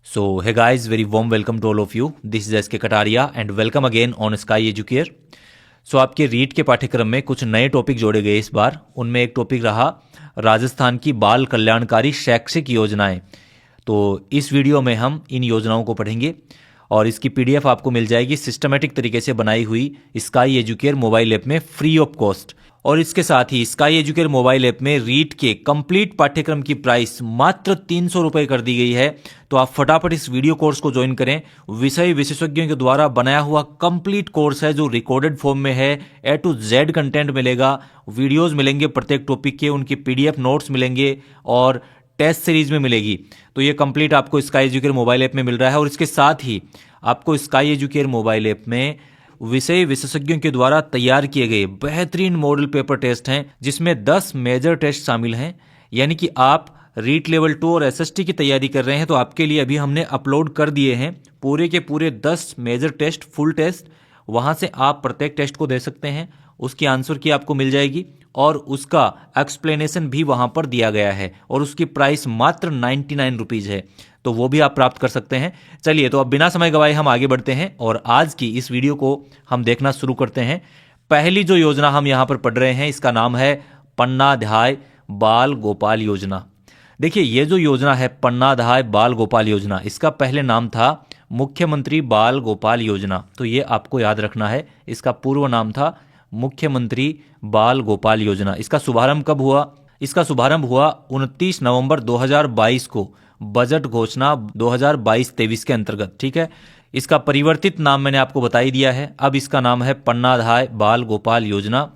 So, hey guys, very warm welcome to all of you. This is SK Kataria and welcome again on Sky Educare. So, आपके रीट के पाठ्यक्रम में कुछ नए topic जोड़े गए इस बार। उनमें एक टॉपिक रहा राजस्थान की बाल कल्याणकारी शैक्षिक योजनाएं। तो इस वीडियो में हम इन योजनाओं को पढ़ेंगे और इसकी पीडीएफ आपको मिल जाएगी सिस्टमेटिक तरीके से बनाई हुई स्काई एजुकेयर मोबाइल ऐप में फ्री ऑफ कॉस्ट। और इसके साथ ही स्काई एजुकेयर मोबाइल ऐप में रीट के कंप्लीट पाठ्यक्रम की प्राइस मात्र 300 रुपये कर दी गई है। तो आप फटाफट इस वीडियो कोर्स को ज्वाइन करें। विषय विशेषज्ञों के द्वारा बनाया हुआ कंप्लीट कोर्स है जो रिकॉर्डेड फॉर्म में है। A to Z कंटेंट मिलेगा, वीडियोस मिलेंगे प्रत्येक टॉपिक के, उनकी पीडीएफ नोट्स मिलेंगे और टेस्ट सीरीज में मिलेगी। तो ये कंप्लीट आपको स्काई एजुकेयर मोबाइल ऐप में मिल रहा है। और इसके साथ ही आपको स्काई एजुकेयर मोबाइल ऐप में विषय विशेषज्ञों के द्वारा तैयार किए गए बेहतरीन मॉडल पेपर टेस्ट हैं, जिसमें 10 मेजर टेस्ट शामिल हैं। यानी कि आप रीट लेवल 2 और एसएसटी की तैयारी कर रहे हैं तो आपके लिए अभी हमने अपलोड कर दिए हैं पूरे के पूरे 10 मेजर टेस्ट, फुल टेस्ट। वहां से आप प्रत्येक टेस्ट को दे सकते हैं, उसकी आंसर की आपको मिल जाएगी और उसका एक्सप्लेनेशन भी वहां पर दिया गया है और उसकी प्राइस मात्र 99 रुपीज है। तो वो भी आप प्राप्त कर सकते हैं। चलिए, तो अब बिना समय गवाए हम आगे बढ़ते हैं और आज की इस वीडियो को हम देखना शुरू करते हैं। पहली जो योजना हम यहां पर पढ़ रहे हैं इसका नाम है पन्नाधाय बाल गोपाल योजना। देखिए, ये जो योजना है पन्नाधाय बाल गोपाल योजना, इसका पहले नाम था मुख्यमंत्री बाल गोपाल योजना। तो ये आपको याद रखना है, इसका पूर्व नाम था मुख्यमंत्री बाल गोपाल योजना। इसका शुभारंभ कब हुआ? इसका शुभारंभ हुआ 29 नवंबर 2022 को बजट घोषणा 2022-23 के अंतर्गत। ठीक है, इसका परिवर्तित नाम मैंने आपको बता ही दिया है। अब इसका नाम है पन्नाधाय बाल गोपाल योजना।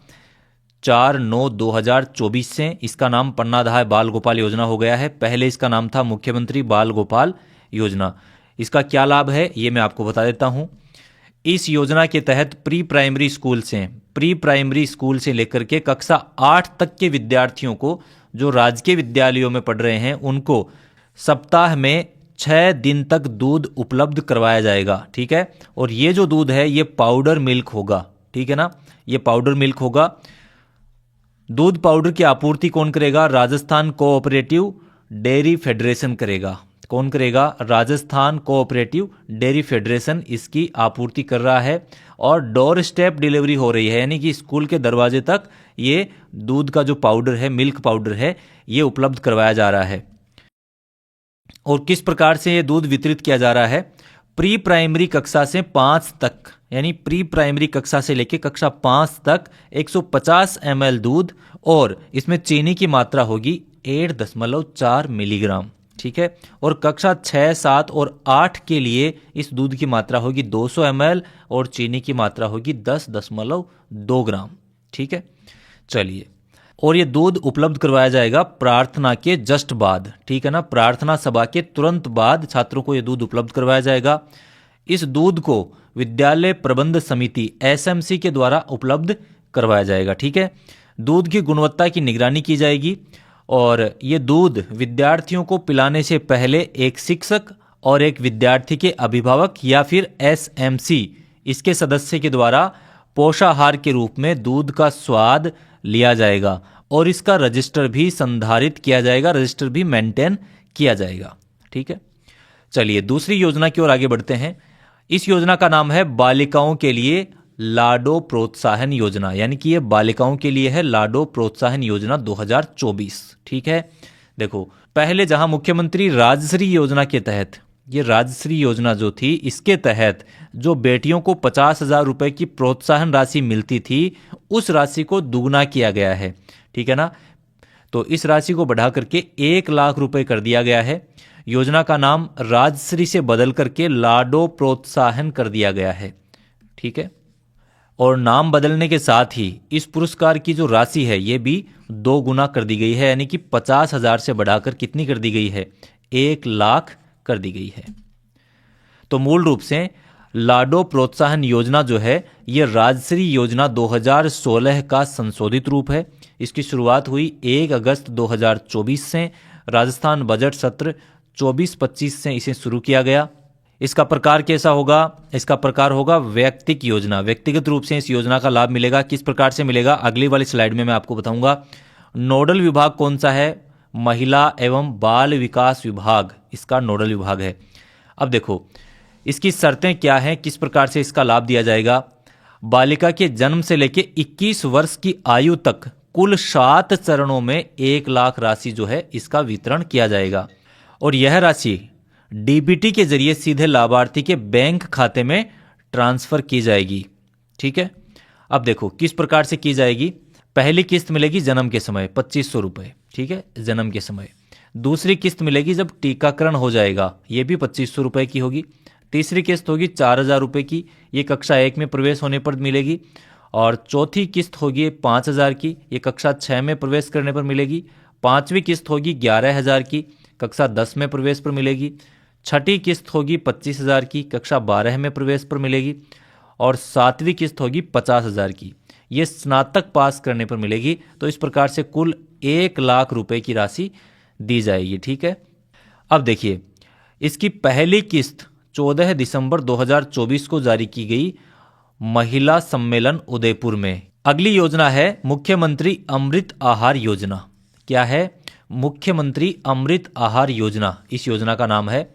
4/9/2024 से इसका नाम पन्नाधाय बाल गोपाल योजना हो गया है। पहले इसका नाम था मुख्यमंत्री बाल गोपाल योजना। इसका क्या लाभ है ये मैं आपको बता देता हूं। इस योजना के तहत प्री प्राइमरी स्कूल से लेकर के कक्षा 8 तक के विद्यार्थियों को, जो राजकीय विद्यालयों में पढ़ रहे हैं, उनको सप्ताह में 6 दिन तक दूध उपलब्ध करवाया जाएगा। ठीक है, और ये जो दूध है ये पाउडर मिल्क होगा। ठीक है ना, ये पाउडर मिल्क होगा। दूध पाउडर की आपूर्ति कौन करेगा? राजस्थान कोऑपरेटिव डेयरी फेडरेशन करेगा। कौन करेगा? राजस्थान कोऑपरेटिव डेयरी फेडरेशन इसकी आपूर्ति कर रहा है और डोर स्टेप डिलीवरी हो रही है, यानी कि स्कूल के दरवाजे तक ये दूध का जो पाउडर है, मिल्क पाउडर है, ये उपलब्ध करवाया जा रहा है। और किस प्रकार से ये दूध वितरित किया जा रहा है? प्री प्राइमरी कक्षा से 5 तक, यानी प्री प्राइमरी कक्षा से लेकर कक्षा 5 तक 150 ml दूध, और इसमें चीनी की मात्रा होगी 8.4 मिलीग्राम। ठीक है, और कक्षा 6, 7 और 8 के लिए इस दूध की मात्रा होगी 200 ml और चीनी की मात्रा होगी 10.2 ग्राम। ठीक है, चलिए, और ये दूध उपलब्ध करवाया जाएगा प्रार्थना के जस्ट बाद। ठीक है ना, प्रार्थना सभा के तुरंत बाद छात्रों को ये दूध उपलब्ध करवाया जाएगा। इस दूध को विद्यालय प्रबंध समिति एसएमसी के द्वारा उपलब्ध करवाया जाएगा। ठीक है, दूध की गुणवत्ता की निगरानी की जाएगी और ये दूध विद्यार्थियों को पिलाने से पहले एक शिक्षक और एक विद्यार्थी के अभिभावक या फिर एसएमसी इसके सदस्य के द्वारा पोषाहार के रूप में दूध का स्वाद लिया जाएगा और इसका रजिस्टर भी संधारित किया जाएगा, रजिस्टर भी मेंटेन किया जाएगा। ठीक है, चलिए दूसरी योजना की ओर आगे बढ़ते हैं। इस योजना का नाम है बालिकाओं के लिए लाडो प्रोत्साहन योजना, यानी कि ये बालिकाओं के लिए है लाडो प्रोत्साहन योजना 2024। ठीक है, देखो, पहले जहां मुख्यमंत्री राजश्री योजना के तहत, ये राजश्री योजना जो थी, इसके तहत जो बेटियों को 50,000 रुपए की प्रोत्साहन राशि मिलती थी, उस राशि को दुगना किया गया है। ठीक है ना, तो इस राशि को बढ़ा करके 1 लाख रुपए कर दिया गया है। योजना का नाम राजश्री से बदल करके लाडो प्रोत्साहन कर दिया गया है। ठीक है, और नाम बदलने के साथ ही इस पुरस्कार की जो राशि है ये भी 2 गुना कर दी गई है, यानी कि 50,000 से बढ़ाकर कितनी कर दी गई है? 1 लाख कर दी गई है। तो मूल रूप से लाडो प्रोत्साहन योजना जो है ये राजश्री योजना 2016 का संशोधित रूप है। इसकी शुरुआत हुई 1 अगस्त 2024 से। राजस्थान बजट सत्र 24-25 से इसे शुरू किया गया। इसका प्रकार कैसा होगा? इसका प्रकार होगा व्यक्तिगत योजना। व्यक्तिगत रूप से इस योजना का लाभ मिलेगा। किस प्रकार से मिलेगा अगली वाली स्लाइड में मैं आपको बताऊंगा। नोडल विभाग कौन सा है? महिला एवं बाल विकास विभाग इसका नोडल विभाग है। अब देखो इसकी शर्तें क्या हैं, किस प्रकार से इसका लाभ दिया जाएगा। बालिका के जन्म से लेकर 21 वर्ष की आयु तक कुल 7 चरणों में 1 लाख राशि जो है इसका वितरण किया जाएगा और यह राशि डीबीटी के जरिए सीधे लाभार्थी के बैंक खाते में ट्रांसफर की जाएगी। ठीक है, अब देखो किस प्रकार से की जाएगी। पहली किस्त मिलेगी जन्म के समय 2500 रुपये, ठीक है, जन्म के समय। दूसरी किस्त मिलेगी जब टीकाकरण हो जाएगा, ये भी 2500 रुपये की होगी। तीसरी किस्त होगी 4000 रुपये की, ये कक्षा 1 में प्रवेश होने पर मिलेगी। और चौथी किस्त होगी 5000 की, ये कक्षा 6 में प्रवेश करने पर मिलेगी। पांचवी किस्त होगी 11000 की, कक्षा 10 में प्रवेश पर मिलेगी। छठी किस्त होगी 25000 की, कक्षा 12 में प्रवेश पर मिलेगी। और सातवीं किस्त होगी 50000 की, ये स्नातक पास करने पर मिलेगी। तो इस प्रकार से कुल 1 लाख रुपए की राशि दी जाएगी। ठीक है, अब देखिए इसकी पहली किस्त 14 दिसंबर 2024 को जारी की गई महिला सम्मेलन उदयपुर में। अगली योजना है मुख्यमंत्री अमृत आहार योजना। क्या है? मुख्यमंत्री अमृत आहार योजना, इस योजना का नाम है।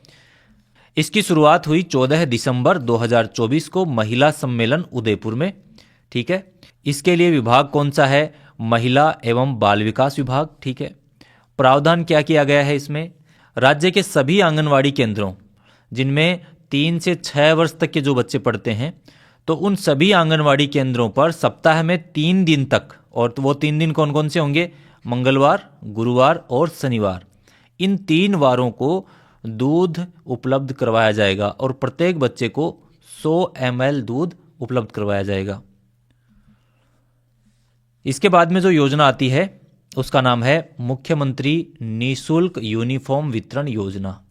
इसकी शुरुआत हुई 14 दिसंबर 2024 को महिला सम्मेलन उदयपुर में। ठीक है, इसके लिए विभाग कौन सा है? महिला एवं बाल विकास विभाग। ठीक है, प्रावधान क्या किया गया है इसमें? राज्य के सभी आंगनवाड़ी केंद्रों जिनमें 3 से 6 वर्ष तक के जो बच्चे पढ़ते हैं, तो उन सभी आंगनवाड़ी केंद्रों पर सप्ताह में 3 दिन तक, और वो 3 दिन कौन कौन से होंगे? मंगलवार, गुरुवार और शनिवार। इन 3 वारों को दूध उपलब्ध करवाया जाएगा और प्रत्येक बच्चे को 100 ml दूध उपलब्ध करवाया जाएगा। इसके बाद में जो योजना आती है उसका नाम है मुख्यमंत्री निःशुल्क यूनिफॉर्म वितरण योजना।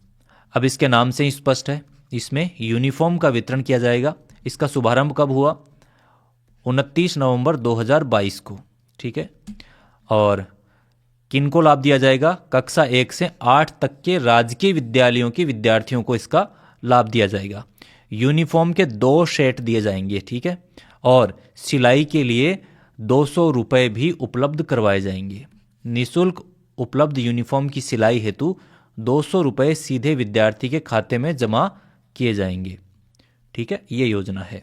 अब इसके नाम से ही स्पष्ट है, इसमें यूनिफॉर्म का वितरण किया जाएगा। इसका शुभारंभ कब हुआ? 29 नवंबर 2022 को। ठीक है, और किनको लाभ दिया जाएगा? कक्षा 1 से 8 तक के राजकीय विद्यालयों के विद्यार्थियों को इसका लाभ दिया जाएगा। यूनिफॉर्म के 2 सेट दिए जाएंगे। ठीक है, और सिलाई के लिए 200 रुपये भी उपलब्ध करवाए जाएंगे। निःशुल्क उपलब्ध यूनिफॉर्म की सिलाई हेतु 200 रुपये सीधे विद्यार्थी के खाते में जमा किए जाएंगे। ठीक है, ये योजना है।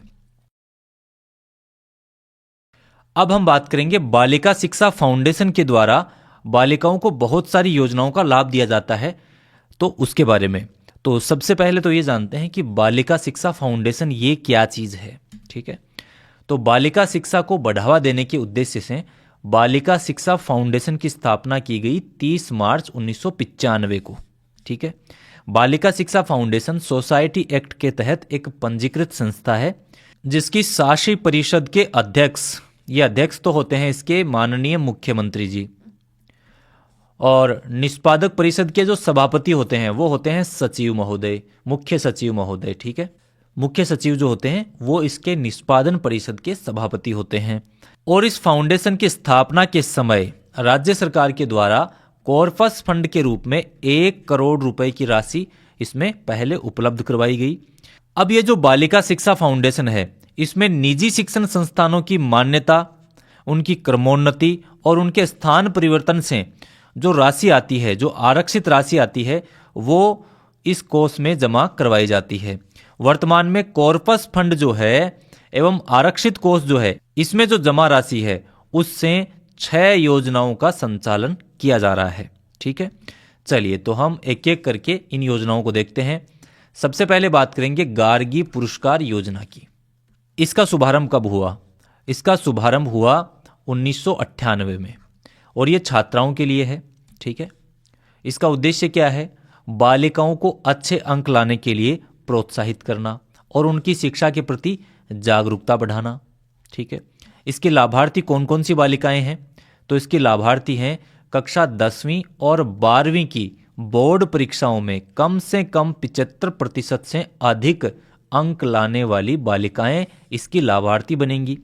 अब हम बात करेंगे बालिका शिक्षा फाउंडेशन के द्वारा बालिकाओं को बहुत सारी योजनाओं का लाभ दिया जाता है, तो उसके बारे में। तो सबसे पहले तो ये जानते हैं कि बालिका शिक्षा फाउंडेशन ये क्या चीज़ है। ठीक है, तो बालिका शिक्षा को बढ़ावा देने के उद्देश्य से बालिका शिक्षा फाउंडेशन की स्थापना की गई 30 मार्च 1995 को। ठीक है, बालिका शिक्षा फाउंडेशन सोसाइटी एक्ट के तहत एक पंजीकृत संस्था है जिसकी शासी परिषद के अध्यक्ष, ये अध्यक्ष तो होते हैं इसके माननीय मुख्यमंत्री जी, और निष्पादक परिषद के जो सभापति होते हैं वो होते हैं सचिव महोदय, मुख्य सचिव महोदय। ठीक है, मुख्य सचिव जो होते हैं वो इसके निष्पादन परिषद के सभापति होते हैं। और इस फाउंडेशन की स्थापना के समय राज्य सरकार के द्वारा कॉर्पस फंड के रूप में 1 करोड़ रुपए की राशि इसमें पहले उपलब्ध करवाई गई। अब ये जो बालिका शिक्षा फाउंडेशन है, इसमें निजी शिक्षण संस्थानों की मान्यता, उनकी क्रमोन्नति और उनके स्थान परिवर्तन से जो राशि आती है, जो आरक्षित राशि आती है, वो इस कोष में जमा करवाई जाती है। वर्तमान में कॉर्पस फंड जो है एवं आरक्षित कोष जो है, इसमें जो जमा राशि है उससे 6 योजनाओं का संचालन किया जा रहा है। ठीक है, चलिए तो हम एक एक करके इन योजनाओं को देखते हैं। सबसे पहले बात करेंगे गार्गी पुरस्कार योजना की। इसका शुभारंभ कब हुआ? इसका शुभारंभ हुआ 1998 में और ये छात्राओं के लिए है। ठीक है, इसका उद्देश्य क्या है? बालिकाओं को अच्छे अंक लाने के लिए प्रोत्साहित करना और उनकी शिक्षा के प्रति जागरूकता बढ़ाना। ठीक है, इसके लाभार्थी कौन कौन सी बालिकाएं हैं? तो इसके लाभार्थी हैं कक्षा 10वीं और 12वीं की बोर्ड परीक्षाओं में कम से कम 75% से अधिक अंक लाने वाली बालिकाएं इसकी लाभार्थी बनेंगी।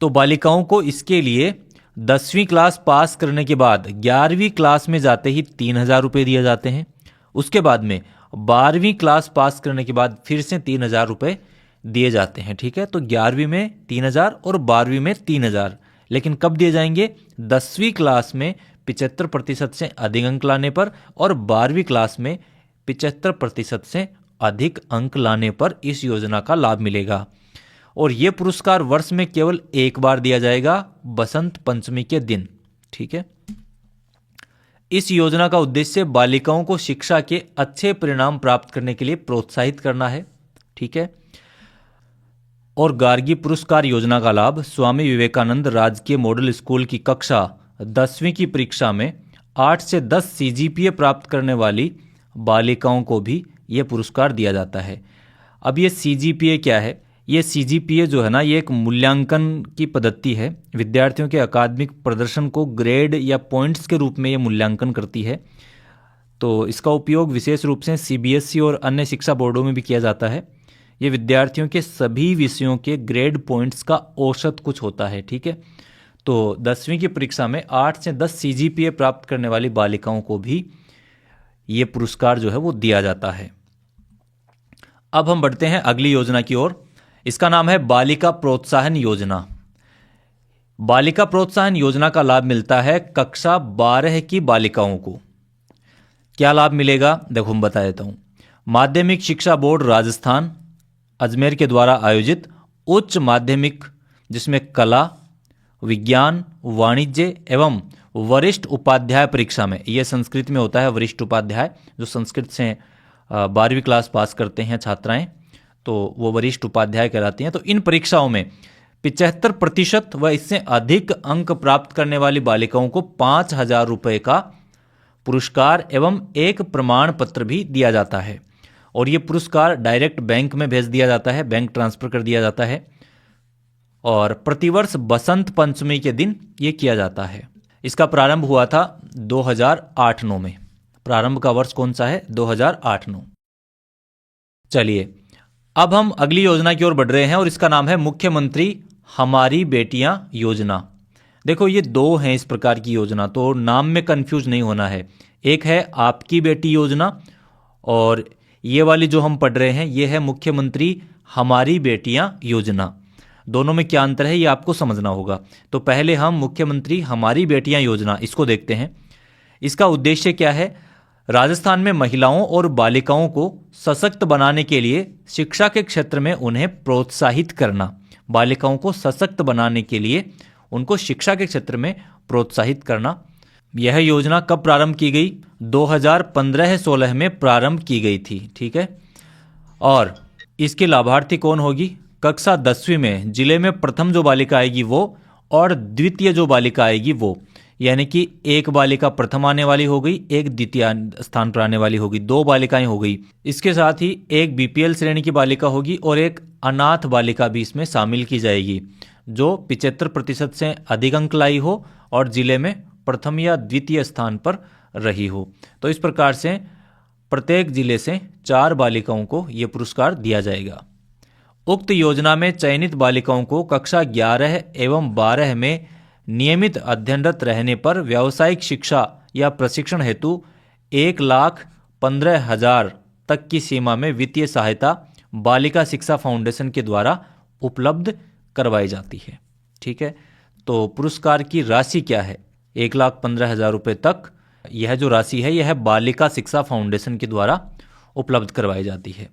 तो बालिकाओं को इसके लिए 10वीं क्लास पास करने के बाद 11वीं क्लास में जाते ही 3000 रुपये दिए जाते हैं। उसके बाद में 12वीं क्लास पास करने के बाद फिर से 3000 रुपये दिए जाते हैं। ठीक है, तो 11वीं में 3000 और 12वीं में 3000, लेकिन कब दिए जाएंगे? 10वीं क्लास में 75% से अधिक अंक लाने पर और 12वीं क्लास में 75% से अधिक अंक लाने पर इस योजना का लाभ मिलेगा। और ये पुरस्कार वर्ष में केवल एक बार दिया जाएगा, बसंत पंचमी के दिन। ठीक है। इस योजना का उद्देश्य बालिकाओं को शिक्षा के अच्छे परिणाम प्राप्त करने के लिए प्रोत्साहित करना है। ठीक है। और गार्गी पुरस्कार योजना का लाभ स्वामी विवेकानंद राजकीय मॉडल स्कूल की कक्षा 10वीं की परीक्षा में 8 से 10 सीजीपीए प्राप्त करने वाली बालिकाओं को भी यह पुरस्कार दिया जाता है। अब ये सीजीपीए क्या है? ये सीजीपीए जो है ना, ये एक मूल्यांकन की पद्धति है। विद्यार्थियों के अकादमिक प्रदर्शन को ग्रेड या पॉइंट्स के रूप में ये मूल्यांकन करती है। तो इसका उपयोग विशेष रूप से सीबीएसई और अन्य शिक्षा बोर्डों में भी किया जाता है। ये विद्यार्थियों के सभी विषयों के ग्रेड पॉइंट्स का औसत कुछ होता है। ठीक है। तो 10वीं की परीक्षा में 8 से 10 सीजीपीए प्राप्त करने वाली बालिकाओं को भी ये पुरस्कार जो है वो दिया जाता है। अब हम बढ़ते हैं अगली योजना की ओर। इसका नाम है बालिका प्रोत्साहन योजना। बालिका प्रोत्साहन योजना का लाभ मिलता है कक्षा 12 की बालिकाओं को। क्या लाभ मिलेगा? देखो हम बता देता हूं। माध्यमिक शिक्षा बोर्ड राजस्थान अजमेर के द्वारा आयोजित उच्च माध्यमिक, जिसमें कला, विज्ञान, वाणिज्य एवं वरिष्ठ उपाध्याय परीक्षा में, यह संस्कृत में होता है वरिष्ठ उपाध्याय, जो संस्कृत से 12वीं क्लास पास करते हैं छात्राएं, तो वो वरिष्ठ उपाध्याय कहलाती हैं। तो इन परीक्षाओं में 75% व इससे अधिक अंक प्राप्त करने वाली बालिकाओं को 5,000 रुपये का पुरस्कार एवं एक प्रमाण पत्र भी दिया जाता है। और ये पुरस्कार डायरेक्ट बैंक में भेज दिया जाता है, बैंक ट्रांसफर कर दिया जाता है। और प्रतिवर्ष बसंत पंचमी के दिन ये किया जाता है। इसका प्रारंभ हुआ था 2008-9 में। प्रारंभ का वर्ष कौन सा है? 2008-9। चलिए अब हम अगली योजना की ओर बढ़ रहे हैं और इसका नाम है मुख्यमंत्री हमारी बेटियां योजना। देखो ये दो हैं इस प्रकार की योजना, तो नाम में कंफ्यूज नहीं होना है। एक है आपकी बेटी योजना और ये वाली जो हम पढ़ रहे हैं ये है मुख्यमंत्री हमारी बेटियां योजना। दोनों में क्या अंतर है ये आपको समझना होगा। तो पहले हम मुख्यमंत्री हमारी बेटियां योजना इसको देखते हैं। इसका उद्देश्य क्या है? राजस्थान में महिलाओं और बालिकाओं को सशक्त बनाने के लिए शिक्षा के क्षेत्र में उन्हें प्रोत्साहित करना। बालिकाओं को सशक्त बनाने के लिए उनको शिक्षा के क्षेत्र में प्रोत्साहित करना। यह योजना कब प्रारंभ की गई? 2015-16 में प्रारंभ की गई थी। ठीक है। और इसके लाभार्थी कौन होगी? कक्षा 10वीं में जिले में प्रथम जो बालिका आएगी वो, और द्वितीय जो बालिका आएगी वो, यानी कि एक बालिका प्रथम आने वाली हो गई, एक द्वितीय स्थान पर आने वाली होगी, 2 बालिकाएं हो गई। इसके साथ ही एक बीपीएल श्रेणी की बालिका होगी और एक अनाथ बालिका भी इसमें शामिल की जाएगी, जो 75% से अधिक अंक लाई हो और जिले में प्रथम या द्वितीय स्थान पर रही हो। तो इस प्रकार से प्रत्येक जिले से 4 बालिकाओं को यह पुरस्कार दिया जाएगा। उक्त योजना में चयनित बालिकाओं को कक्षा 11 एवं 12 में नियमित अध्ययनरत रहने पर व्यावसायिक शिक्षा या प्रशिक्षण हेतु 1,15,000 तक की सीमा में वित्तीय सहायता बालिका शिक्षा फाउंडेशन के द्वारा उपलब्ध करवाई जाती है। ठीक है। तो पुरस्कार की राशि क्या है? 1,15,000 रुपये तक यह जो राशि है यह बालिका शिक्षा फाउंडेशन के द्वारा उपलब्ध करवाई जाती है।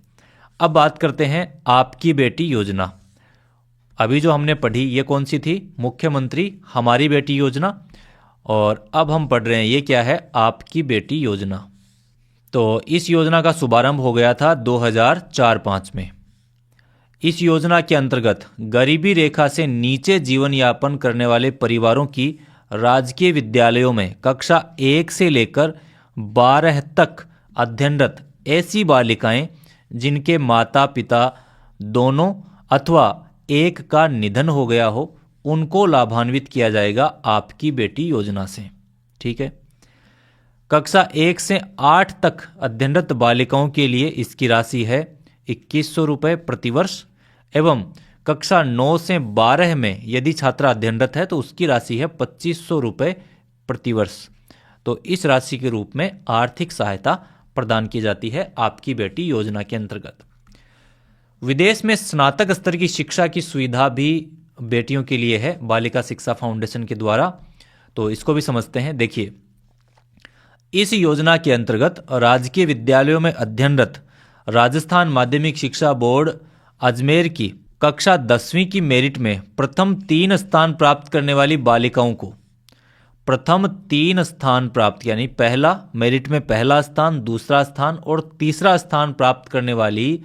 अब बात करते हैं आपकी बेटी योजना। अभी जो हमने पढ़ी ये कौन सी थी? मुख्यमंत्री हमारी बेटी योजना। और अब हम पढ़ रहे हैं ये क्या है? आपकी बेटी योजना। तो इस योजना का शुभारंभ हो गया था 2004-5 में। इस योजना के अंतर्गत गरीबी रेखा से नीचे जीवन यापन करने वाले परिवारों की राजकीय विद्यालयों में कक्षा 1 से लेकर 12 तक अध्ययनरत ऐसी बालिकाएं जिनके माता पिता दोनों अथवा एक का निधन हो गया हो, उनको लाभान्वित किया जाएगा आपकी बेटी योजना से। ठीक है। कक्षा 1 से 8 तक अध्ययनरत बालिकाओं के लिए इसकी राशि है 2,100 रुपये प्रतिवर्ष एवं कक्षा 9 से 12 में यदि छात्रा अध्ययनरत है तो उसकी राशि है 2,500 रुपये प्रतिवर्ष। तो इस राशि के रूप में आर्थिक सहायता प्रदान की जाती है आपकी बेटी योजना के अंतर्गत। विदेश में स्नातक स्तर की शिक्षा की सुविधा भी बेटियों के लिए है बालिका शिक्षा फाउंडेशन के द्वारा। तो इसको भी समझते हैं। देखिए, इस योजना के अंतर्गत राजकीय विद्यालयों में अध्ययनरत राजस्थान माध्यमिक शिक्षा बोर्ड अजमेर की कक्षा 10वीं की मेरिट में प्रथम 3 स्थान प्राप्त करने वाली बालिकाओं को, प्रथम 3 स्थान प्राप्त यानी पहला मेरिट में पहला स्थान, दूसरा स्थान और तीसरा स्थान प्राप्त करने वाली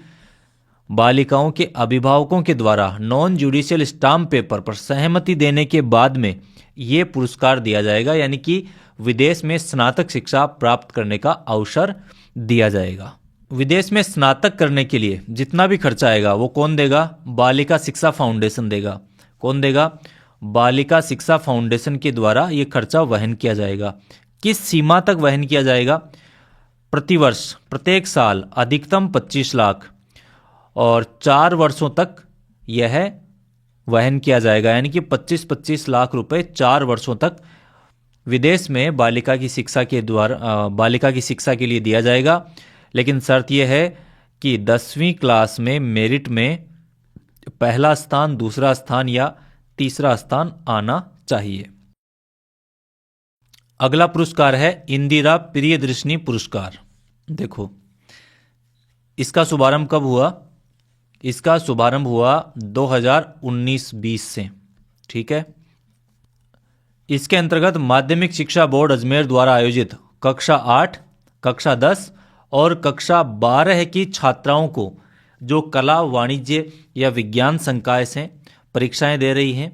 बालिकाओं के अभिभावकों के द्वारा नॉन जुडिशियल स्टाम्प पेपर पर सहमति देने के बाद में ये पुरस्कार दिया जाएगा, यानी कि विदेश में स्नातक शिक्षा प्राप्त करने का अवसर दिया जाएगा। विदेश में स्नातक करने के लिए जितना भी खर्चा आएगा वो कौन देगा? बालिका शिक्षा फाउंडेशन देगा। कौन देगा? बालिका शिक्षा फाउंडेशन के द्वारा ये खर्चा वहन किया जाएगा। किस सीमा तक वहन किया जाएगा? प्रतिवर्ष प्रत्येक साल अधिकतम 25 लाख और 4 वर्षों तक यह वहन किया जाएगा, यानी कि 25-25 लाख रुपए 4 वर्षों तक विदेश में बालिका की शिक्षा के लिए दिया जाएगा। लेकिन शर्त यह है कि 10वीं क्लास में मेरिट में पहला स्थान, दूसरा स्थान या तीसरा स्थान आना चाहिए। अगला पुरस्कार है इंदिरा प्रियदर्शिनी पुरस्कार। देखो, इसका शुभारंभ कब हुआ? इसका शुभारंभ हुआ 2019-20 से। ठीक है। इसके अंतर्गत माध्यमिक शिक्षा बोर्ड अजमेर द्वारा आयोजित कक्षा 8, कक्षा 10 और कक्षा 12 की छात्राओं को जो कला, वाणिज्य या विज्ञान संकाय से परीक्षाएं दे रही हैं,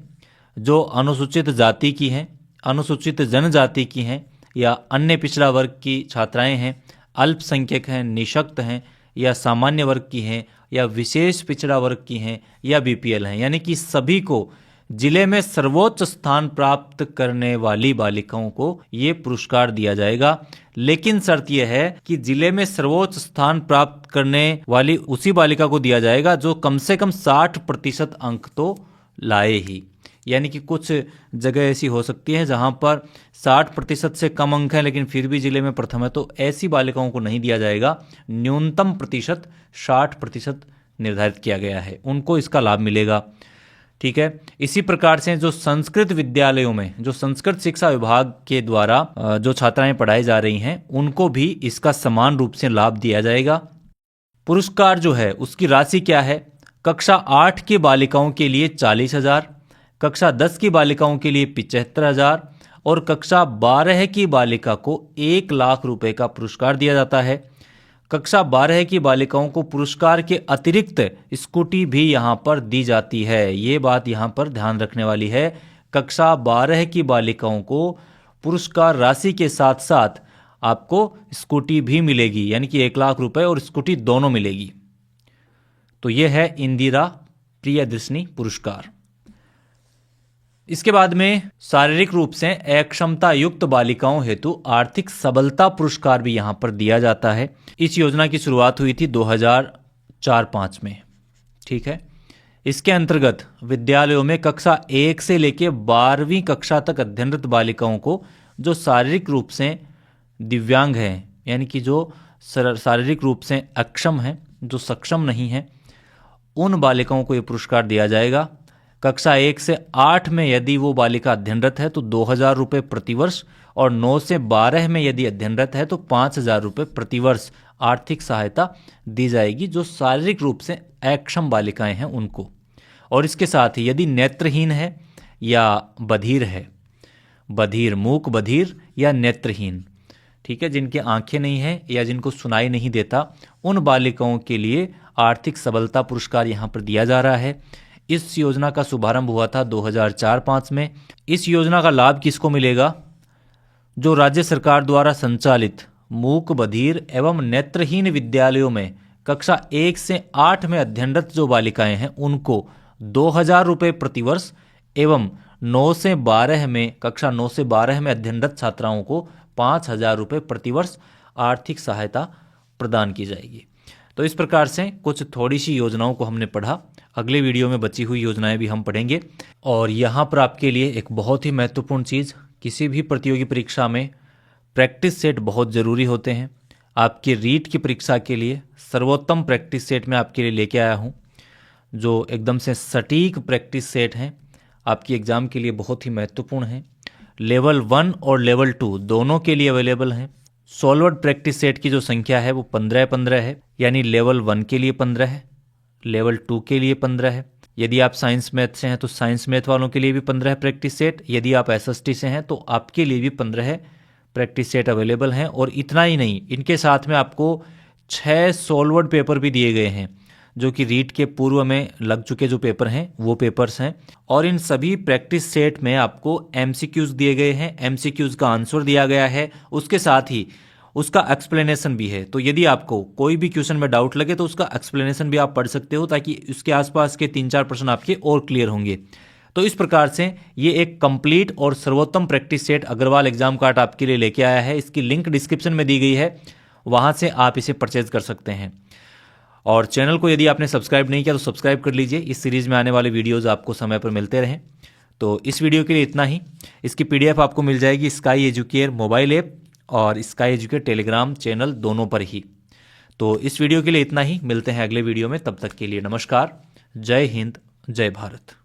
जो अनुसूचित जाति की हैं, अनुसूचित जनजाति की हैं या अन्य पिछड़ा वर्ग की छात्राएं हैं, अल्पसंख्यक हैं, निःशक्त हैं या सामान्य वर्ग की हैं या विशेष पिछड़ा वर्ग की हैं या बीपीएल हैं, यानी कि सभी को जिले में सर्वोच्च स्थान प्राप्त करने वाली बालिकाओं को ये पुरस्कार दिया जाएगा। लेकिन शर्त यह है कि जिले में सर्वोच्च स्थान प्राप्त करने वाली उसी बालिका को दिया जाएगा जो कम से कम 60% अंक तो लाए ही। यानी कि कुछ जगह ऐसी हो सकती है जहां पर 60% से कम अंक है लेकिन फिर भी जिले में प्रथम है, तो ऐसी बालिकाओं को नहीं दिया जाएगा। न्यूनतम प्रतिशत 60% निर्धारित किया गया है, उनको इसका लाभ मिलेगा। ठीक है। इसी प्रकार से जो संस्कृत विद्यालयों में, जो संस्कृत शिक्षा विभाग के द्वारा जो छात्राएं पढ़ाई जा रही हैं, उनको भी इसका समान रूप से लाभ दिया जाएगा। पुरस्कार जो है उसकी राशि क्या है? कक्षा 8 की बालिकाओं के लिए 40,000, कक्षा 10 की बालिकाओं के लिए 75,000 और कक्षा 12 की बालिका को 1 लाख रुपए का पुरस्कार दिया जाता है। कक्षा 12 की बालिकाओं को पुरस्कार के अतिरिक्त स्कूटी भी यहाँ पर दी जाती है। ये बात यहाँ पर ध्यान रखने वाली है। कक्षा 12 की बालिकाओं को पुरस्कार राशि के साथ साथ आपको स्कूटी भी मिलेगी, यानी कि 1 लाख रुपए और स्कूटी दोनों मिलेगी। तो ये है इंदिरा प्रियदर्शिनी पुरस्कार। इसके बाद में शारीरिक रूप से अक्षमता युक्त बालिकाओं हेतु आर्थिक सबलता पुरस्कार भी यहाँ पर दिया जाता है। इस योजना की शुरुआत हुई थी 2004-05 में। ठीक है। इसके अंतर्गत विद्यालयों में कक्षा 1 से लेकर 12वीं कक्षा तक अध्ययनरत बालिकाओं को जो शारीरिक रूप से दिव्यांग हैं, यानी कि जो शारीरिक रूप से अक्षम हैं, जो सक्षम नहीं हैं, उन बालिकाओं को ये पुरस्कार दिया जाएगा। कक्षा 1 से 8 में यदि वो बालिका अध्ययनरत है तो 2,000 रुपये प्रतिवर्ष और 9 से 12 में यदि अध्ययनरत है तो 5,000 रुपये प्रतिवर्ष आर्थिक सहायता दी जाएगी, जो शारीरिक रूप से अक्षम बालिकाएं हैं उनको। और इसके साथ ही यदि नेत्रहीन है या बधिर है, बधिर, मूक बधिर या नेत्रहीन, ठीक है, जिनकी आंखें नहीं हैं या जिनको सुनाई नहीं देता, उन बालिकाओं के लिए आर्थिक सबलता पुरस्कार यहाँ पर दिया जा रहा है। इस योजना का शुभारंभ हुआ था 2004-05 में। इस योजना का लाभ किसको मिलेगा? जो राज्य सरकार द्वारा संचालित मूक बधिर एवं नेत्रहीन विद्यालयों में कक्षा 1 से 8 में अध्ययनरत जो बालिकाएं हैं उनको 2,000 रुपये प्रतिवर्ष एवं 9 से 12 में, कक्षा 9 से 12 में अध्ययनरत छात्राओं को 5,000 रुपये प्रतिवर्ष आर्थिक सहायता प्रदान की जाएगी। तो इस प्रकार से कुछ थोड़ी सी योजनाओं को हमने पढ़ा। अगले वीडियो में बची हुई योजनाएं भी हम पढ़ेंगे। और यहाँ पर आपके लिए एक बहुत ही महत्वपूर्ण चीज़, किसी भी प्रतियोगी परीक्षा में प्रैक्टिस सेट बहुत ज़रूरी होते हैं। आपकी रीट की परीक्षा के लिए सर्वोत्तम प्रैक्टिस सेट मैं आपके लिए लेके आया हूँ, जो एकदम से सटीक प्रैक्टिस सेट हैं, आपकी एग्ज़ाम के लिए बहुत ही महत्वपूर्ण हैं। लेवल 1 और लेवल 2 दोनों के लिए अवेलेबल हैं। सॉल्वर्ड प्रैक्टिस सेट की जो संख्या है वो 15-15 है। यानी लेवल 1 के लिए 15 है, लेवल 2 के लिए 15 है। यदि आप साइंस मैथ से हैं तो साइंस मैथ वालों के लिए भी 15 है प्रैक्टिस सेट। यदि आप एसएसटी से हैं तो आपके लिए भी 15 है प्रैक्टिस सेट अवेलेबल हैं। और इतना ही नहीं, इनके साथ में आपको 6 सॉल्वर्ड पेपर भी दिए गए हैं, जो कि रीट के पूर्व में लग चुके जो पेपर हैं वो पेपर्स हैं। और इन सभी प्रैक्टिस सेट में आपको एमसीक्यूज दिए गए हैं, एमसीक्यूज का आंसर दिया गया है, उसके साथ ही उसका एक्सप्लेनेशन भी है। तो यदि आपको कोई भी क्वेश्चन में डाउट लगे तो उसका एक्सप्लेनेशन भी आप पढ़ सकते हो, ताकि उसके आसपास के 3-4 प्रश्न आपके और क्लियर होंगे। तो इस प्रकार से ये एक कंप्लीट और सर्वोत्तम practice set Agrawal exam card आपके लिए लेके आया है। इसकी लिंक डिस्क्रिप्शन में दी गई है, वहां से आप इसे परचेज कर सकते हैं। और चैनल को यदि आपने सब्सक्राइब नहीं किया तो सब्सक्राइब कर लीजिए, इस सीरीज में आने वाले वीडियोस आपको समय पर मिलते रहें। तो इस वीडियो के लिए इतना ही। इसकी पीडीएफ आपको मिल जाएगी स्काई एजुकेयर मोबाइल ऐप और स्काई एजुकेयर टेलीग्राम चैनल दोनों पर ही। तो इस वीडियो के लिए इतना ही, मिलते हैं अगले वीडियो में। तब तक के लिए नमस्कार, जय हिंद, जय भारत।